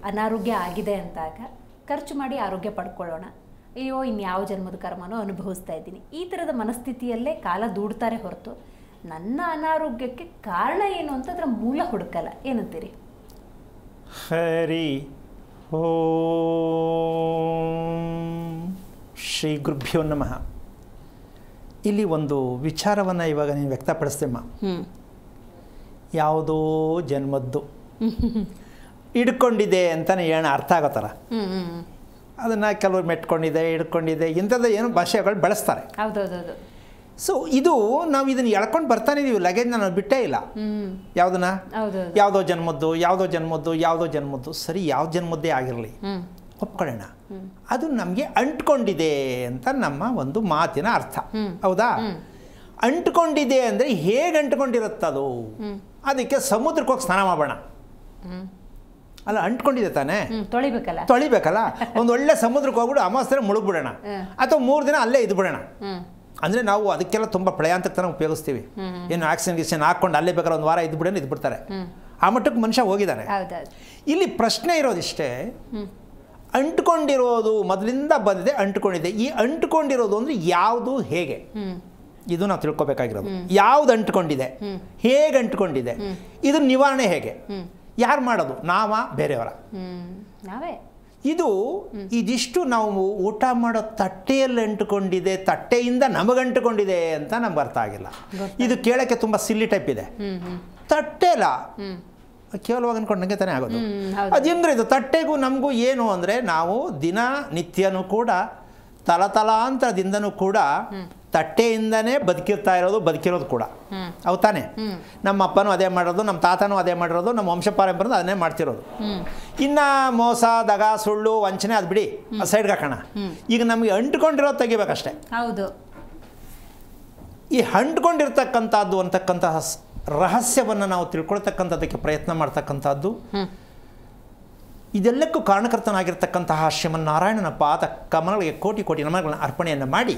ಅನಾರೋಗ್ಯ ಆಗಿದೆ ಅಂದಾಗ ಖರ್ಚು ಮಾಡಿ ಆರೋಗ್ಯ ಪಡ್ಕೊಳ್ಳೋಣ, ಅಯ್ಯೋ ಇನ್ಯಾವ ಜನ್ಮದ ಕರ್ಮನೋ ಅನುಭವಿಸ್ತಾ ಇದ್ದೀನಿ, ಈ ಥರದ ಮನಸ್ಥಿತಿಯಲ್ಲೇ ಕಾಲ ದೂಡ್ತಾರೆ ಹೊರತು ನನ್ನ ಅನಾರೋಗ್ಯಕ್ಕೆ ಕಾರಣ ಏನು ಅಂತ ಅದರ ಮೂಲ ಹುಡುಕಲ್ಲ. ಏನಂತೀರಿ? ಹರಿ ಓಂ ಶ್ರೀ ಗುರುಭ್ಯೋ ನಮಃ. ಇಲ್ಲಿ ಒಂದು ವಿಚಾರವನ್ನು ಇವಾಗ ನೀನು ವ್ಯಕ್ತಪಡಿಸ್ತೇಮ್ಮ. ಯಾವುದೋ ಜನ್ಮದ್ದು ಹಿಡ್ಕೊಂಡಿದೆ ಅಂತಲೇ ಹೇಳೋಣ, ಅರ್ಥ ಆಗೋ ಥರ ಅದನ್ನು ಕೆಲವರು ಮೆಟ್ಕೊಂಡಿದೆ, ಹಿಡ್ಕೊಂಡಿದೆ, ಇಂಥದ್ದು ಏನು ಭಾಷೆಗಳು ಬಳಸ್ತಾರೆ. ಹೌದೌದೌದು. ಸೊ ಇದು ನಾವು ಇದನ್ನು ಎಳ್ಕೊಂಡು ಬರ್ತಾನೆ ಇದೀವಿ, ಲಗೇಜ್ನ ನಾವು ಬಿಟ್ಟೇ ಇಲ್ಲ. ಯಾವುದನ್ನ ಯಾವುದೋ ಜನ್ಮದ್ದು ಯಾವುದೋ ಜನ್ಮದ್ದು ಯಾವುದೋ ಜನ್ಮದ್ದು, ಸರಿ ಯಾವ ಜನ್ಮದ್ದೇ ಆಗಿರಲಿ ಒಪ್ಕೊಳ್ಳೋಣ, ಅದು ನಮಗೆ ಅಂಟ್ಕೊಂಡಿದೆ ಅಂತ ನಮ್ಮ ಒಂದು ಮಾತಿನ ಅರ್ಥ. ಹೌದಾ? ಅಂಟ್ಕೊಂಡಿದೆ ಅಂದರೆ ಹೇಗೆ ಅಂಟ್ಕೊಂಡಿರುತ್ತದು? ಅದಕ್ಕೆ ಸಮುದ್ರಕ್ಕೆ ಹೋಗಿ ಸ್ನಾನ ಮಾಡೋಣ ಅಲ್ಲ, ಅಂಟ್ಕೊಂಡಿದೆ ತಾನೇ, ತೊಳಿಬೇಕಲ್ಲ. ಒಂದು ಒಳ್ಳೆ ಸಮುದ್ರಕ್ಕೆ ಹೋಗ್ಬಿಟ್ಟು ಅಮಾವಾಸ್ಯೆ ಮುಳುಗ್ಬಿಡೋಣ, ಅಥವಾ 3 ದಿನ ಅಲ್ಲೇ ಇದ್ಬಿಡೋಣ. ಅಂದರೆ ನಾವು ಅದಕ್ಕೆಲ್ಲ ತುಂಬ ಪ್ರಯಾಂತಕತನ ಉಪಯೋಗಿಸ್ತೀವಿ. ಏನು ಆಕ್ಸಿಜನ್ ಹಾಕ್ಕೊಂಡು ಅಲ್ಲೇ ಬೇಕಾದ್ರೆ ಒಂದು ವಾರ ಇದ್ಬಿಡೋಣ, ಇದ್ಬಿಡ್ತಾರೆ. ಆ ಮಟ್ಟಕ್ಕೆ ಮನುಷ್ಯ ಹೋಗಿದ್ದಾನೆ. ಇಲ್ಲಿ ಪ್ರಶ್ನೆ ಇರೋದಿಷ್ಟೇ, ಅಂಟ್ಕೊಂಡಿರೋದು ಮೊದಲಿಂದ ಬಂದಿದೆ, ಅಂಟ್ಕೊಂಡಿದೆ. ಈ ಅಂಟ್ಕೊಂಡಿರೋದು ಅಂದರೆ ಯಾವುದು, ಹೇಗೆ, ಇದು ನಾವು ತಿಳ್ಕೊಬೇಕಾಗಿರೋದು. ಯಾವುದು ಅಂಟ್ಕೊಂಡಿದೆ, ಹೇಗೆ ಅಂಟ್ಕೊಂಡಿದೆ, ಇದು ನಿವಾರಣೆ ಹೇಗೆ, ಯಾರು ಮಾಡೋದು, ನಾವ ಬೇರೆಯವರ? ನಾವೇ. ಇದಿಷ್ಟು ನಾವು ಊಟ ಮಾಡೋ ತಟ್ಟೆಯಲ್ಲಿ ಅಂಟುಕೊಂಡಿದೆ, ತಟ್ಟೆಯಿಂದ ನಮಗಂಟುಕೊಂಡಿದೆ ಅಂತ ನಮ್ಗೆ ಅರ್ಥ ಆಗಿಲ್ಲ. ಇದು ಕೇಳೋಕ್ಕೆ ತುಂಬ ಸಿಲ್ಲಿ ಟೈಪ್ ಇದೆ. ತಟ್ಟೆಲ್ಲ ಕೇವಲವಾಗಿ ಅಂದ್ಕೊಂಡಂಗೆ ತಾನೇ ಆಗೋದು. ಅದು ಹೆಂಗ್ರೆ ಇದು ತಟ್ಟೆಗೂ ನಮಗೂ ಏನು ಅಂದರೆ, ನಾವು ದಿನ ನಿತ್ಯನೂ ಕೂಡ ತಲತಲಾಂತರದಿಂದನೂ ಕೂಡ ತಟ್ಟೆಯಿಂದನೇ ಬದುಕಿರೋದು ಕೂಡ. ಹೌದು ತಾನೆ? ನಮ್ಮ ಅಪ್ಪನೂ ಅದೇ ಮಾಡೋದು, ನಮ್ಮ ತಾತನೂ ಅದೇ ಮಾಡಿರೋದು, ನಮ್ಮ ವಂಶಪಾರಂಪರ್ಯದ ಅದನ್ನೇ ಮಾಡ್ತಿರೋದು. ಇನ್ನು ಮೋಸ, ದಗ, ಸುಳ್ಳು, ವಂಚನೆ ಅದು ಬಿಡಿ, ಸೈಡ್ಗೆ ಹಾಕೋಣ. ಈಗ ನಮಗೆ ಅಂಟ್ಕೊಂಡಿರೋದು ತೆಗಿಬೇಕಷ್ಟೆ. ಹೌದು. ಈ ಅಂಟ್ಕೊಂಡಿರ್ತಕ್ಕಂಥದ್ದು ಅಂತಕ್ಕಂತಹ ರಹಸ್ಯವನ್ನು ನಾವು ತಿಳ್ಕೊಳ್ತಕ್ಕಂಥದ್ದಕ್ಕೆ ಪ್ರಯತ್ನ ಮಾಡ್ತಕ್ಕಂಥದ್ದು, ಇದೆಲ್ಲಕ್ಕೂ ಕಾರಣಕರ್ತನಾಗಿರ್ತಕ್ಕಂತಹ ಶ್ರೀಮನ್ನಾರಾಯಣನ ಪಾದ ಕಮಲಗಳಿಗೆ ಕೋಟಿ ಕೋಟಿ ನಮನಗಳನ್ನು ಅರ್ಪಣೆಯನ್ನು ಮಾಡಿ,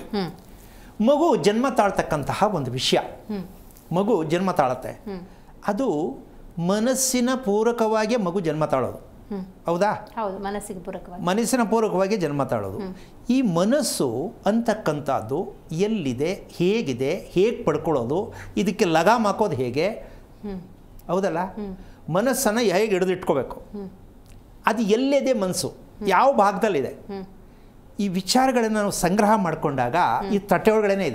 ಮಗು ಜನ್ಮ ತಾಳ್ತಕ್ಕಂತಹ ಒಂದು ವಿಷಯ. ಮಗು ಜನ್ಮ ತಾಳುತ್ತೆ, ಅದು ಮನಸ್ಸಿನ ಪೂರಕವಾಗಿ ಮಗು ಜನ್ಮ ತಾಳೋದು. ಹೌದಾ? ಮನಸ್ಸಿನ ಪೂರಕವಾಗಿ ಜನ್ಮ ತಾಳೋದು. ಈ ಮನಸ್ಸು ಅಂತಕ್ಕಂಥದ್ದು ಎಲ್ಲಿದೆ, ಹೇಗಿದೆ, ಹೇಗೆ ಪಡ್ಕೊಳ್ಳೋದು, ಇದಕ್ಕೆ ಲಗಾಮ್ ಹಾಕೋದು ಹೇಗೆ? ಹೌದಲ್ಲ? ಮನಸ್ಸನ್ನು ಹೇಗೆ ಹಿಡಿದಿಟ್ಕೋಬೇಕು, ಅದು ಎಲ್ಲಿದೆ ಮನಸ್ಸು, ಯಾವ ಭಾಗದಲ್ಲಿದೆ, ಈ ವಿಚಾರಗಳನ್ನು ನಾವು ಸಂಗ್ರಹ ಮಾಡಿಕೊಂಡಾಗ ಈ ತಟ್ಟೆ ಒಳಗಡೆ ಇದೆ.